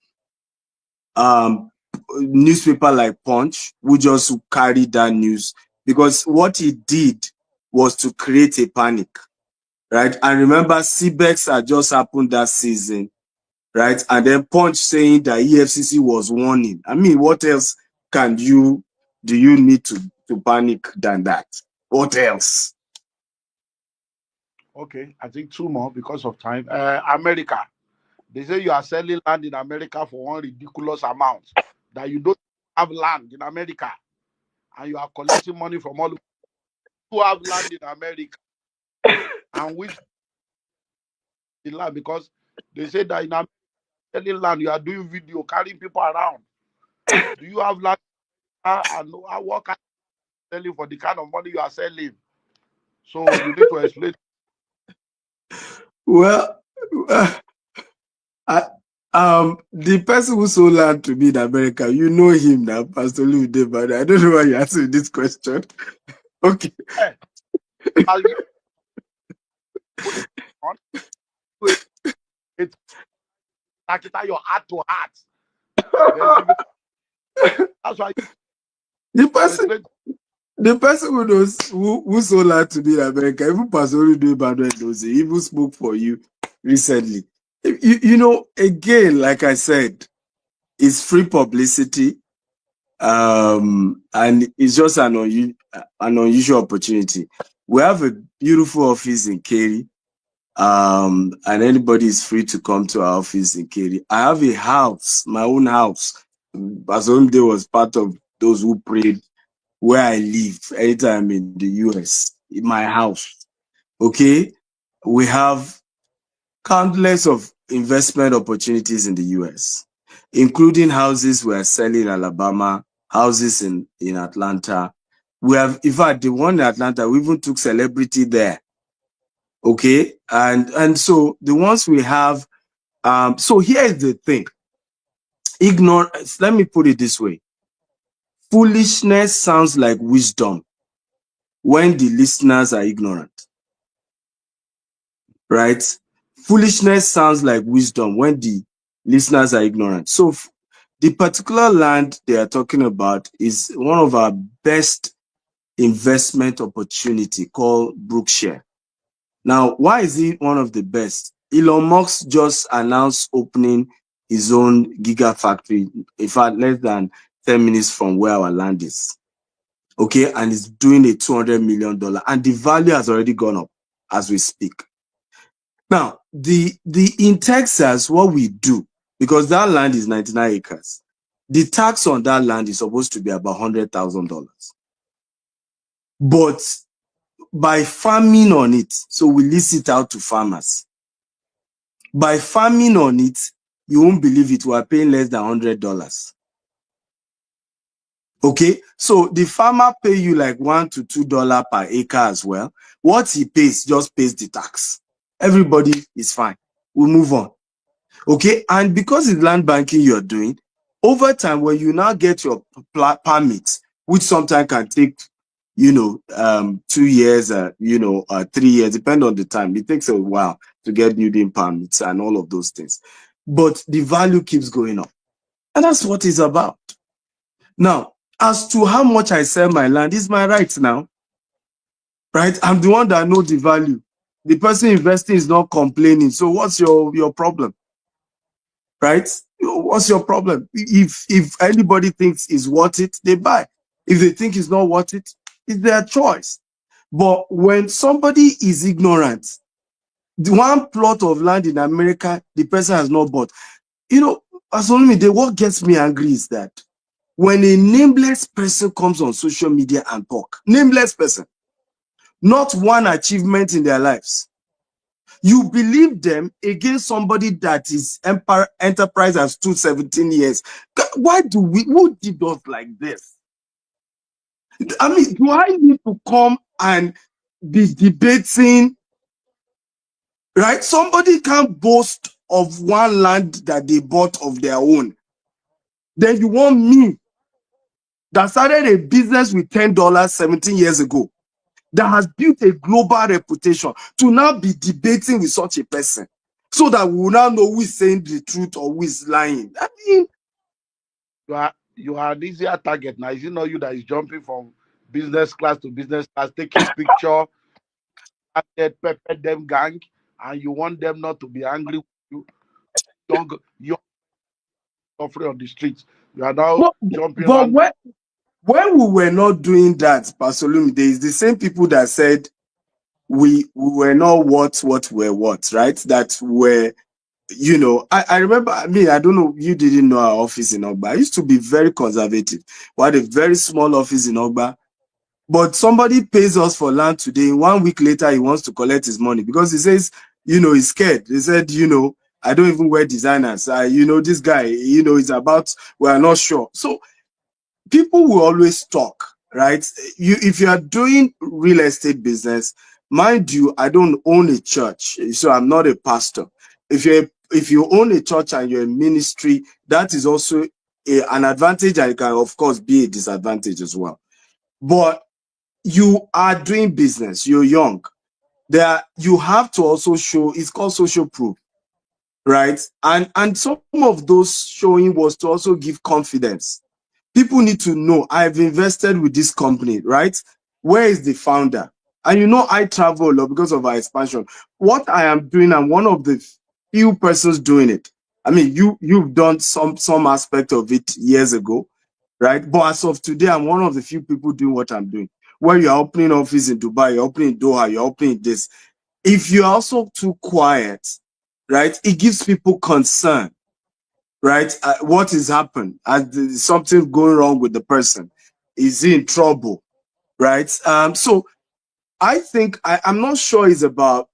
newspaper like Punch, who just carried that news, because what he did was to create a panic. right? And remember, CBEX had just happened that season, right? And then Punch saying that EFCC was warning. I mean, what else do you need to panic than that? What else? Okay, I think two more because of time. America. They say you are selling land in America for one ridiculous amount that you don't have land in America, and you are collecting money from all who have land in America and which the land because they say that in America selling land you are doing video carrying people around. Do you have land and what kind of selling for the kind of money you are selling? So you need to explain. Well, I, the person who sold land to me in America, you know him now, Pastor Lude, but I don't know why you're asking this question. Okay. Hey, you put it on. It's Akintayo heart to heart. Then see, that's why The you person explain. the person who sold land to me in America, even Pastor Lude knows it, even spoke for you recently. You know, again, like I said, it's free publicity. And it's just an unusual opportunity. We have a beautiful office in Kerry, and anybody is free to come to our office in Kerry. I have a house, my own house. Bazonde was part of those who prayed where I live anytime in the US, in my house. Okay, we have countless of investment opportunities in the US, including houses we are selling in Alabama, houses in Atlanta. We have, in fact, the one in Atlanta, we even took celebrity there. Okay. And so the ones we have, so here is the thing. Ignorance, let me put it this way. Foolishness sounds like wisdom when the listeners are ignorant, right? Foolishness sounds like wisdom when the listeners are ignorant. So the particular land they are talking about is one of our best investment opportunity called Brookshire. Now, why is it one of the best? Elon Musk just announced opening his own gigafactory, in fact, less than 10 minutes from where our land is. Okay, and it's doing a $200 million, and the value has already gone up as we speak. Now, the in Texas, what we do, because that land is 99 acres, the tax on that land is supposed to be about $100,000. But by farming on it, so we lease it out to farmers. By farming on it, you won't believe it, we are paying less than $100. Okay, so the farmer pay you like $1 to $2 per acre as well. What he pays just pays the tax. Everybody is fine. We move on. Okay, and because it's land banking you're doing, over time, when you now get your permits, which sometimes can take, 2 years, 3 years, depending on the time. It takes a while to get building permits and all of those things. But the value keeps going up. And that's what it's about. Now, as to how much I sell my land, is my right now. Right? I'm the one that knows the value. The person investing is not complaining. So what's your problem? Right? What's your problem? If anybody thinks it's worth it, they buy. If they think it's not worth it, it's their choice. But when somebody is ignorant, the one plot of land in America, the person has not bought. As only what gets me angry is that when a nameless person comes on social media and talk, nameless person, not one achievement in their lives, you believe them against somebody that is enterprise has stood 17 years. Why who did us like this? I mean, do I need to come and be debating? Right? Somebody can't boast of one land that they bought of their own. Then you want me that started a business with $10 17 years ago, that has built a global reputation, to now be debating with such a person so that we will now know who is saying the truth or who is lying. I mean, You are an easier target now. Is it not you that is jumping from business class to business class, taking picture? started pepper them gang, and you want them not to be angry with you. Young suffering on the streets. You are now But, jumping but around. when we were not doing that, Pastor Lumide, it's the same people that said we were not what were what, right? That were, I remember, I don't know, you didn't know our office in Ogba. I used to be very conservative. We had a very small office in Ogba, but somebody pays us for land today. 1 week later, he wants to collect his money because he says, he's scared. He said, I don't even wear designers. This guy, is about, we are not sure. So people will always talk, right? If you are doing real estate business, mind you, I don't own a church, so I'm not a pastor. If you own a church and you're a ministry, that is also an advantage, and it can of course be a disadvantage as well. But you are doing business, you're young. You have to also show, it's called social proof, right? And some of those showing was to also give confidence. People need to know I've invested with this company, right? Where is the founder? And I travel a lot because of our expansion. What I am doing, I'm one of the few persons doing it. I mean, you've done some aspect of it years ago, right? But as of today, I'm one of the few people doing what I'm doing. Where you're opening office in Dubai, you're opening in Doha, you're opening this. If you're also too quiet, right, it gives people concern, right? What has happened? Is something going wrong with the person? Is he in trouble, right? So I think I'm not sure it's about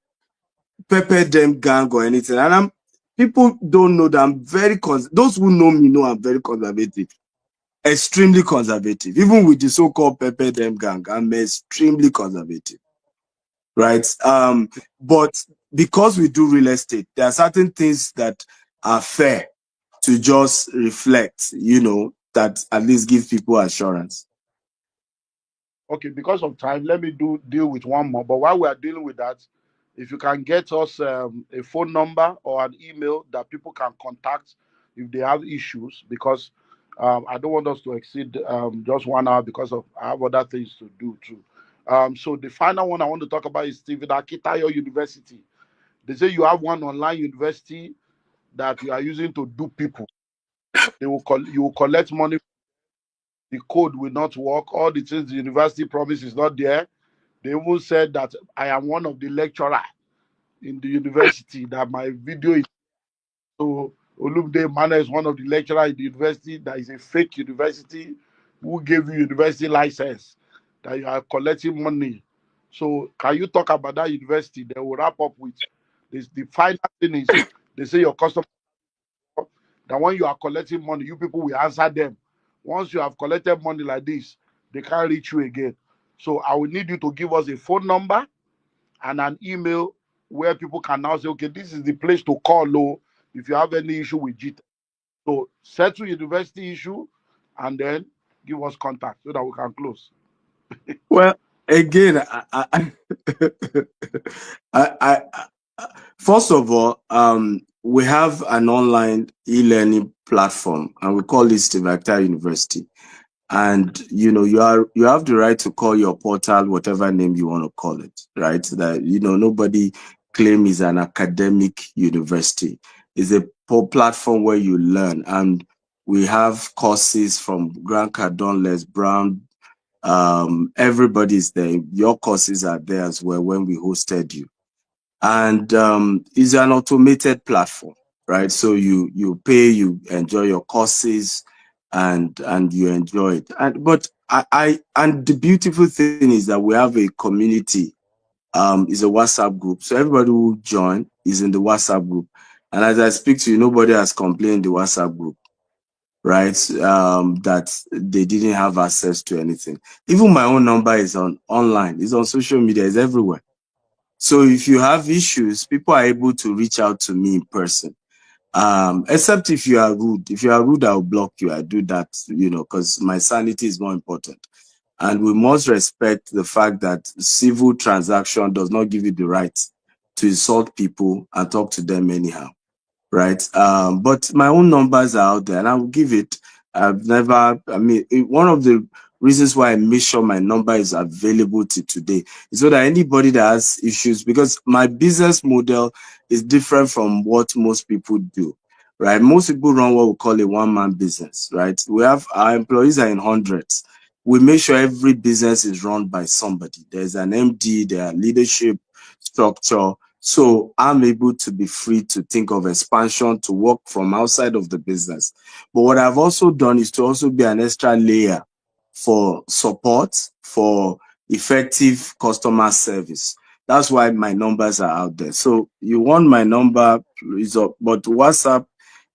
pepper them gang or anything. And people don't know that I'm very those who know me know I'm very conservative, extremely conservative. Even with the so-called pepper them gang, I'm extremely conservative, right? But because we do real estate, there are certain things that are fair to just reflect, that at least give people assurance. Okay, because of time, let me deal with one more. But while we are dealing with that, if you can get us a phone number or an email that people can contact if they have issues, because I don't want us to exceed just 1 hour because I have other things to do too. So the final one I want to talk about is Stephen Akintayo University. They say you have one online university that you are using to do people. You will collect money. The code will not work. All the things the university promise is not there. They even said that I am one of the lecturer in the university, that my video is so Olumide Mana is one of the lecturer in the university that is a fake university who gave you university license, that you are collecting money. So can you talk about that university? They will wrap up with this. The final thing is they say your customer, that when you are collecting money, you people will answer them. Once you have collected money like this, they can't reach you again. So I will need you to give us a phone number and an email where people can now say, okay, this is the place to call low if you have any issue with JIT. So settle university issue and then give us contact so that we can close. Well, again, I first of all, we have an online e-learning platform, and we call it Stevacta University. And you have the right to call your portal whatever name you want to call it, right? That nobody claim is an academic university. It's a platform where you learn, and we have courses from Grant Cardone, Les Brown. Everybody's there. Your courses are there as well when we hosted you. And it's an automated platform, right? So you pay, you enjoy your courses, and you enjoy it. And the beautiful thing is that we have a community. Is a WhatsApp group, so everybody who join is in the WhatsApp group. And as I speak to you, nobody has complained in the WhatsApp group, right? That they didn't have access to anything. Even my own number is online, it's on social media, it's everywhere. So if you have issues, people are able to reach out to me in person. Except if you are rude. If you are rude, I'll block you. I do that, because my sanity is more important. And we must respect the fact that civil transaction does not give you the right to insult people and talk to them anyhow, right? But my own numbers are out there, and I will give it. I've never, one of the reasons why I make sure my number is available to today is so that anybody that has issues, because my business model is different from what most people do, right? Most people run what we call a one-man business, right? We have our employees are in hundreds. We make sure every business is run by somebody. There's an MD, there are leadership structure. So I'm able to be free to think of expansion, to work from outside of the business. But what I've also done is to also be an extra layer for support, for effective customer service. That's why my numbers are out there. So you want my number, is up, but WhatsApp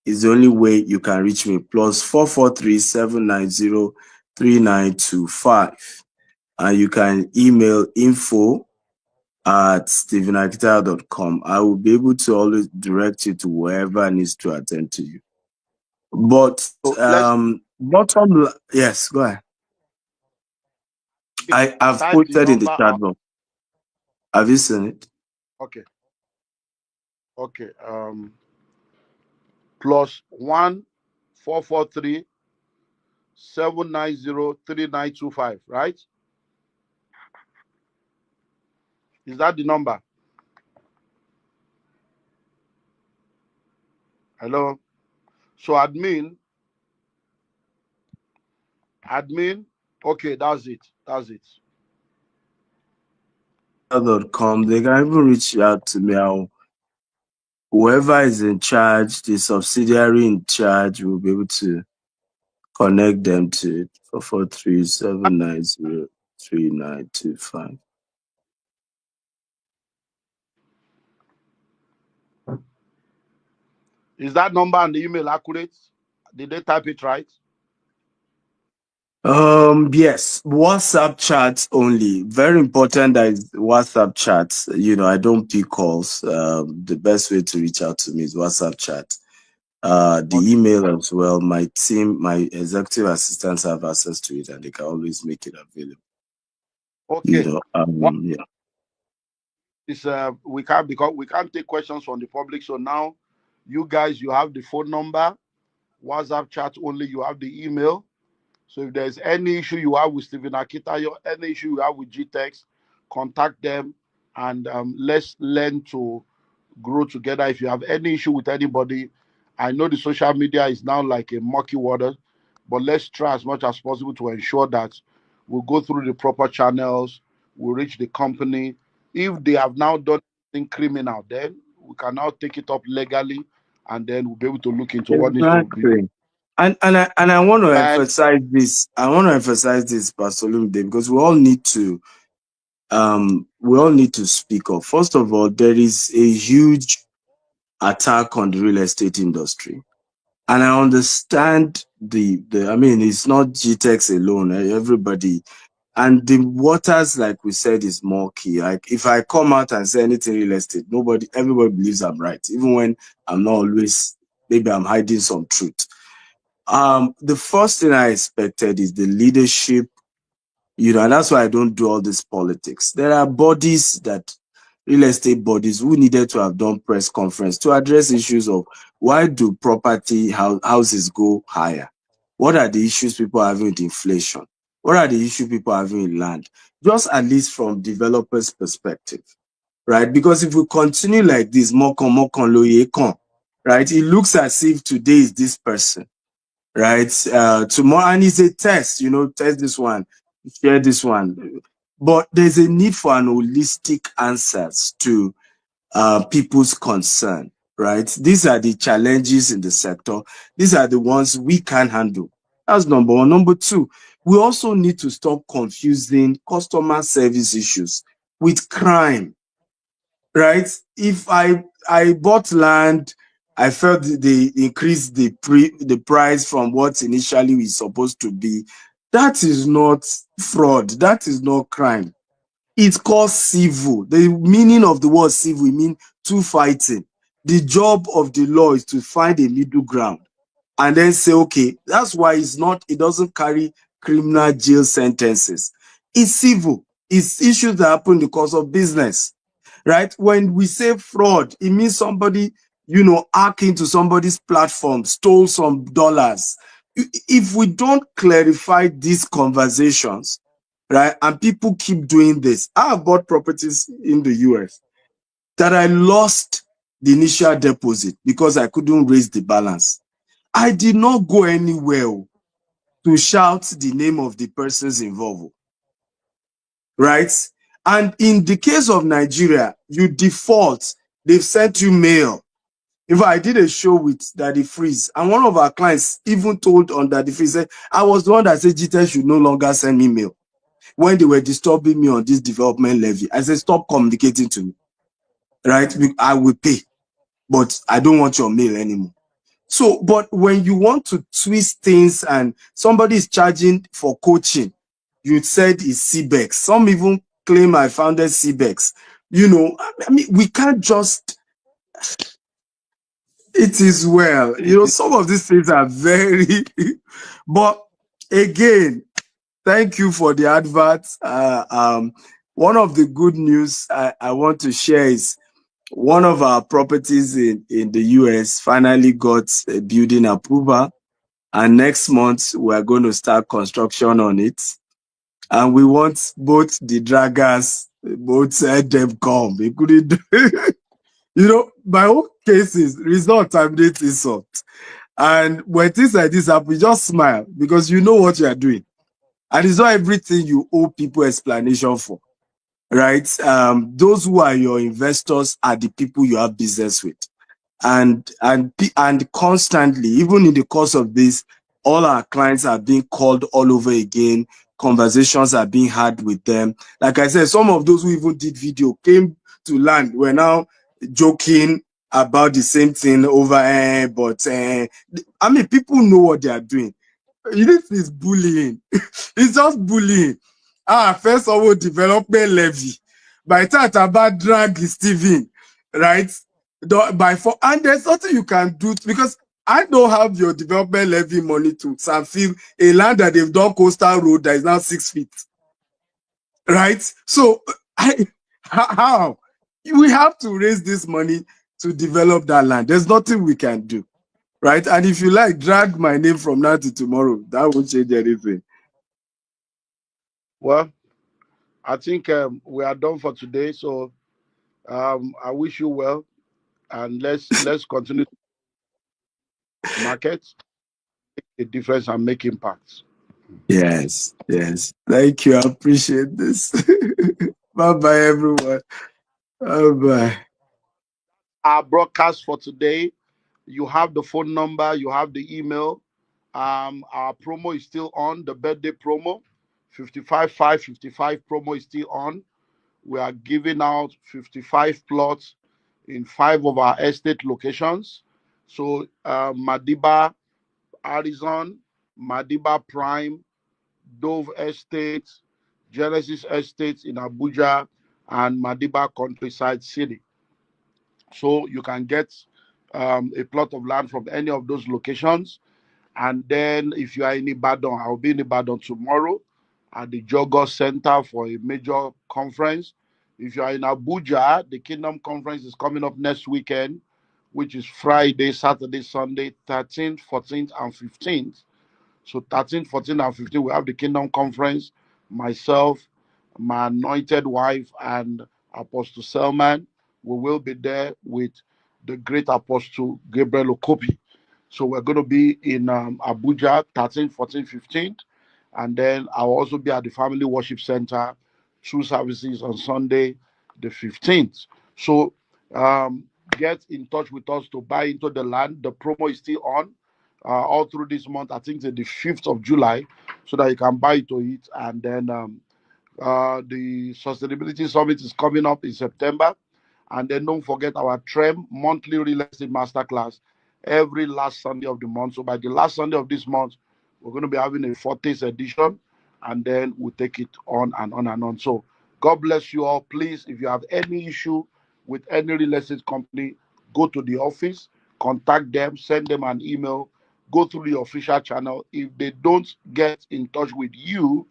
is the only way you can reach me. Plus 443-790-3925. And you can email info@stephenakintayo.com. I will be able to always direct you to wherever needs to attend to you. But So let's yes, go ahead. I've type the posted in the number chat out. box. Have you seen it? Okay. Okay. +1 443 790 3925. Right? Is that the number? Hello. So admin. Okay, that's it. That's it. .com. They can even reach out to me. Whoever is in charge, the subsidiary in charge, will be able to connect them to it. 443-790-3925. Is that number and the email accurate? Did they type it right? Yes, WhatsApp chats only. Very important that is WhatsApp chats. I don't pick calls. The best way to reach out to me is WhatsApp chat. The Okay. email as well. My team, my executive assistants have access to it, and they can always make it available. Okay. What Yeah. is because we can't take questions from the public. So now you guys, you have the phone number, WhatsApp chat only, you have the email. So if there's any issue you have with Stephen Akintayo, any issue you have with GTEx, contact them, and let's learn to grow together. If you have any issue with anybody, I know the social media is now like a murky water, but let's try as much as possible to ensure that we'll go through the proper channels, we'll reach the company. If they have now done anything criminal, then we can now take it up legally, and then we'll be able to look into what needs to be done. Exactly. And I want to And emphasize this. I want to emphasize this, Pastor Lumide, because we all need to speak up. First of all, there is a huge attack on the real estate industry. And I understand I mean, it's not GTEx alone, everybody. And the waters, like we said, is more key. Like if I come out and say anything real estate, everybody believes I'm right, even when I'm not always, maybe I'm hiding some truth. The first thing I expected is the leadership, and that's why I don't do all this politics. There are real estate bodies who needed to have done press conference to address issues of why do houses go higher? What are the issues people are having with inflation? What are the issues people are having with land? Just at least from developers' perspective, right? Because if we continue like this, right? It looks as if today is this person, right? Tomorrow, and it's a test, test this one, share this one. But there's a need for an holistic answers to people's concern, right? These are the challenges in the sector. These are the ones we can handle. That's number one. Number two, we also need to stop confusing customer service issues with crime, right? If I bought land, I felt they increased the price from what initially was supposed to be. That is not fraud. That is not crime. It's called civil. The meaning of the word civil means two fighting. The job of the law is to find a middle ground and then say, okay, that's why it doesn't carry criminal jail sentences. It's civil. It's issues that happen in the course of business, right? When we say fraud, it means somebody, hacked into somebody's platform, stole some dollars, If we don't clarify these conversations, right, and people keep doing this, I have bought properties in the US that I lost the initial deposit because I couldn't raise the balance. I did not go anywhere to shout the name of the persons involved, right? And in the case of Nigeria, you default, they've sent you mail. In fact, I did a show with Daddy Freeze, and one of our clients even told on Daddy Freeze, said, I was the one that said GTS should no longer send me mail when they were disturbing me on this development levy. I said, stop communicating to me, right? I will pay, but I don't want your mail anymore. So, but when you want to twist things and somebody is charging for coaching, you said it's CBEX. Some even claim I founded CBEX. You know, I mean, we can't just, it is well. You know, some of these things are very, but again, thank you for the adverts. One of the good news I want to share is one of our properties in the US finally got a building approval. And next month, we're going to start construction on it. And we want both the draggers, both them come. They couldn't do you know, my own case is result terminate insult. And when things like this happen, you just smile because you know what you are doing. And it's not everything you owe people explanation for, right? Those who are your investors are the people you have business with. And constantly, even in the course of this, all our clients are being called all over again. Conversations are being had with them. Like I said, some of those who even did video came to land. We're now joking about the same thing over, but I mean, people know what they are doing. This is bullying. It's just bullying. First of all, development levy. By that, about drag Steven, right? And there's nothing you can do because I don't have your development levy money to fill a land that they've done coastal road that is now 6 feet, right? So how we have to raise this money to develop that land? There's nothing we can do, right? And if you like, drag my name from now to tomorrow. That won't change anything. Well, I think we are done for today. So I wish you well, and let's continue to market, make a difference, and make impacts. Yes, yes. Thank you. I appreciate this. Bye bye, everyone. Bye bye. Our broadcast for today. You have the phone number, you have the email. Our promo is still on, the birthday promo. 55 promo is still on. We are giving out 55 plots in 5 of our estate locations. So Madiba, Arizona, Madiba Prime, Dove Estate, Genesis Estate in Abuja, and Madiba Countryside City. So you can get a plot of land from any of those locations. And then if you are in Ibadan, I'll be in Ibadan tomorrow at the Jogos Center for a major conference. If you are in Abuja, the Kingdom Conference is coming up next weekend, which is Friday, Saturday, Sunday, 13th, 14th, and 15th. So 13, 14, and 15, we have the Kingdom Conference. Myself, my anointed wife, and Apostle Selman. We will be there with the great Apostle Gabriel Okopi. So we're going to be in Abuja 13, 14, 15. And then I'll also be at the Family Worship Center, two services on Sunday, the 15th. So um, get in touch with us to buy into the land. The promo is still on all through this month. I think it's the 5th of July, so that you can buy into it. And then the Sustainability Summit is coming up in September. And then don't forget our TREM monthly real estate masterclass every last Sunday of the month. So by the last Sunday of this month, we're going to be having a 40th edition, and then we'll take it on and on and on. So God bless you all. Please, if you have any issue with any real estate company, go to the office, contact them, send them an email, go through the official channel. If they don't get in touch with you,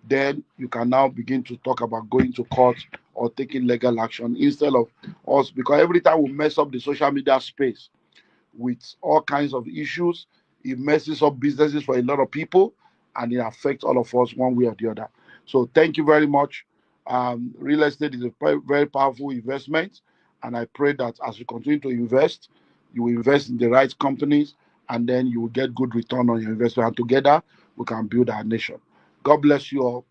then you can now begin to talk about going to court or taking legal action instead of us. Because every time we mess up the social media space with all kinds of issues, It messes up businesses for a lot of people, and it affects all of us one way or the other. So thank you very much. Real estate is a very powerful investment, and I pray that as you continue to invest, you will invest in the right companies, and then you will get good return on your investment. And together, we can build our nation. God bless you all.